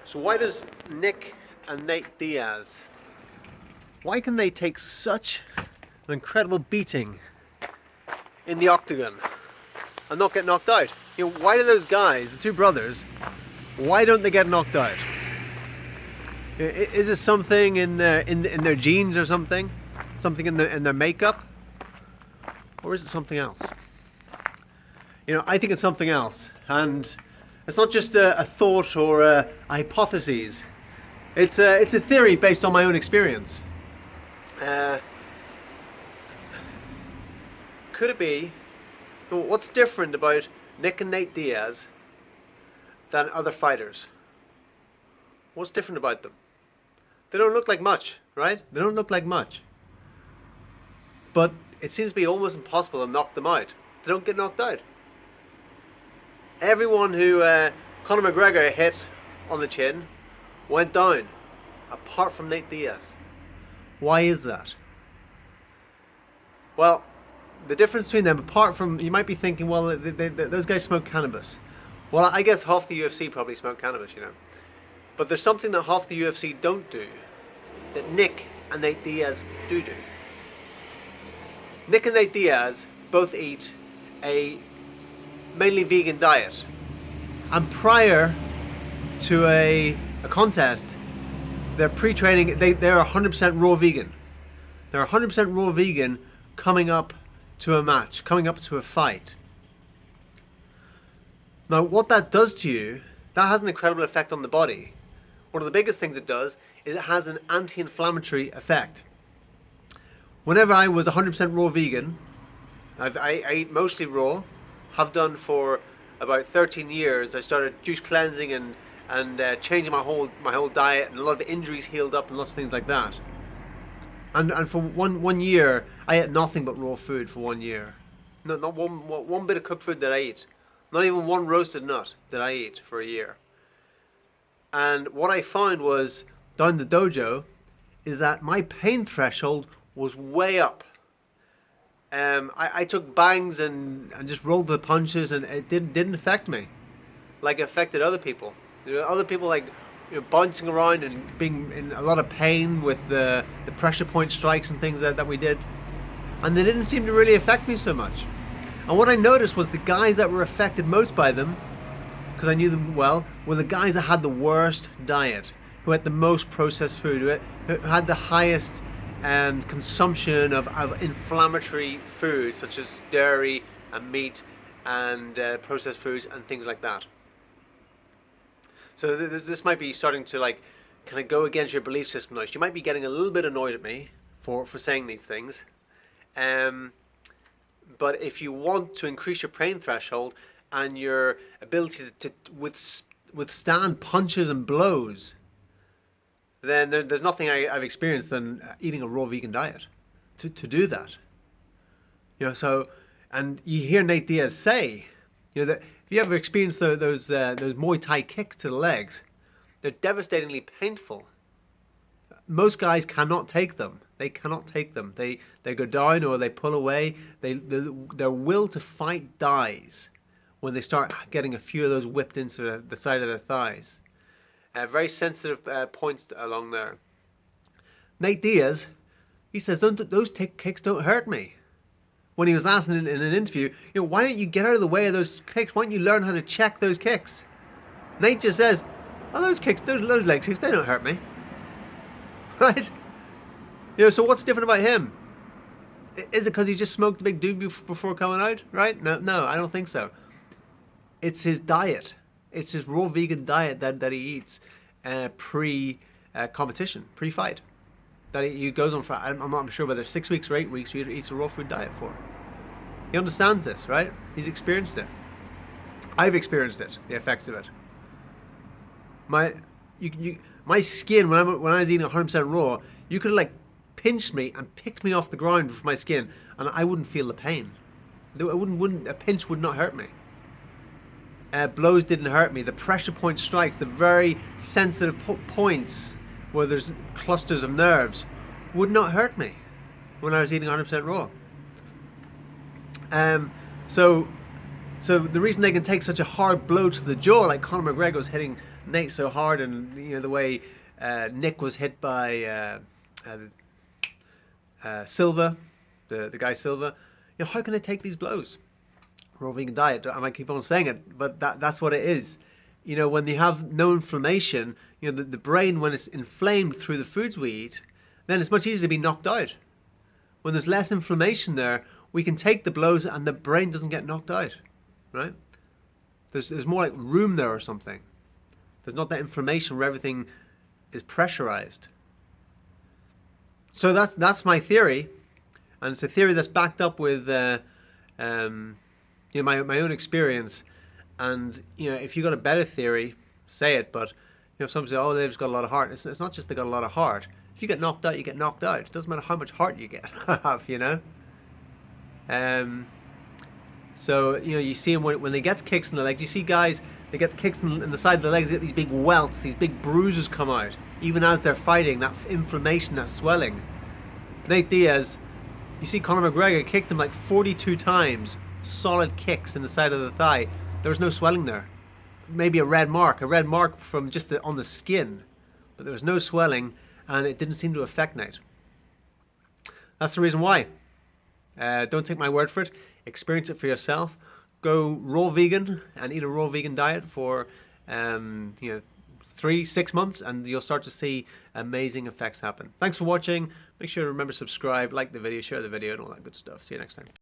So why does Nick and Nate Diaz, why can they take such an incredible beating in the octagon and not get knocked out? You know, why do those guys, the two brothers, why don't they get knocked out? Is it something in their genes or something? Something in their makeup? Or is it something else? You know, I think it's something else. And it's not just a thought or a hypothesis. It's a theory based on my own experience. Could it be? What's different about Nick and Nate Diaz than other fighters? What's different about them? They don't look like much, right? They don't look like much. But it seems to be almost impossible to knock them out. They don't get knocked out. Everyone who Conor McGregor hit on the chin went down, apart from Nate Diaz. Why is that? Well, the difference between them, apart from, you might be thinking, well, those guys smoke cannabis. Well, I guess half the UFC probably smoke cannabis, you know. But there's something that half the UFC don't do, that Nick and Nate Diaz do. Nick and Nate Diaz both eat a mainly vegan diet. And prior to a contest, they're pre-training, they're 100% raw vegan. They're 100% raw vegan coming up to a match, coming up to a fight. Now, what that does to you, that has an incredible effect on the body. One of the biggest things it does is it has an anti-inflammatory effect. Whenever I was 100% raw vegan, I eat mostly raw, have done for about 13 years. I started juice cleansing and changing my whole diet, and a lot of injuries healed up and lots of things like that. And for one year, I ate nothing but raw food for 1 year. No, not one bit of cooked food that I eat. Not even one roasted nut did I eat for a year. And what I found was, down the dojo, is that my pain threshold was way up. I took bangs and just rolled the punches, and it didn't affect me like it affected other people. You know, other people, like, you know, bouncing around and being in a lot of pain with the pressure point strikes and things that we did, and they didn't seem to really affect me so much. And what I noticed was the guys that were affected most by them, because I knew them well, were the guys that had the worst diet, who had the most processed food, who had the highest consumption of inflammatory foods such as dairy and meat and processed foods and things like that. So this might be starting to, like, kind of go against your belief system now. You might be getting a little bit annoyed at me for saying these things. But if you want to increase your pain threshold and your ability to withstand punches and blows, then there's nothing I've experienced than eating a raw vegan diet to do that. You know, so, and you hear Nate Diaz say, you know, that if you ever experienced those Muay Thai kicks to the legs, they're devastatingly painful. Most guys cannot take them. They cannot take them. They go down or they pull away. Their will to fight dies when they start getting a few of those whipped into the side of their thighs. Very sensitive points along there. Nate Diaz, he says, those kicks don't hurt me. When he was asked in an interview, you know, why don't you get out of the way of those kicks? Why don't you learn how to check those kicks? Nate just says, oh, those kicks, those leg kicks, they don't hurt me. Right? You know, so what's different about him? Is it because he just smoked a big doobie before coming out? Right? No, I don't think so. It's his diet. It's his raw vegan diet that he eats pre-competition, pre-fight. That he goes on for, I'm not sure whether 6 weeks or 8 weeks, he eats a raw food diet for. He understands this, right? He's experienced it. I've experienced it, the effects of it. My skin, when I was eating 100% raw, you could, like, pinch me and pick me off the ground with my skin, and I wouldn't feel the pain. A pinch would not hurt me. Blows didn't hurt me. The pressure point strikes, the very sensitive points where there's clusters of nerves, would not hurt me when I was eating 100% raw. So So the reason they can take such a hard blow to the jaw, like Conor McGregor was hitting Nate so hard, and the way Nick was hit by Silva, the guy Silva, how can they take these blows? Raw vegan diet. I might keep on saying it, but that's what it is. When you have no inflammation, the brain, when it's inflamed through the foods we eat, then it's much easier to be knocked out. When there's less inflammation there, we can take the blows and the brain doesn't get knocked out, right? There's more like room there or something. There's not that inflammation where everything is pressurized. So that's my theory, and it's a theory that's backed up with my own experience. And if you got a better theory, say it. But some say, oh, they've just got a lot of heart. It's not just they got a lot of heart. If you get knocked out, you get knocked out. It doesn't matter how much heart you have, So you see them when they get kicks in the legs. You see guys, they get kicks in the side of the legs. They get these big welts, these big bruises come out, even as they're fighting. That inflammation, that swelling. Nate Diaz, you see Conor McGregor kicked him like 42 times, solid kicks in the side of the thigh. There was no swelling there. Maybe a red mark from just on the skin, but there was no swelling, and it didn't seem to affect Nate. That's the reason why. Don't take my word for it. Experience it for yourself. Go raw vegan and eat a raw vegan diet for 3-6 months, and you'll start to see amazing effects happen. Thanks for watching. Make sure to remember to subscribe, like the video, share the video, and all that good stuff. See you next time.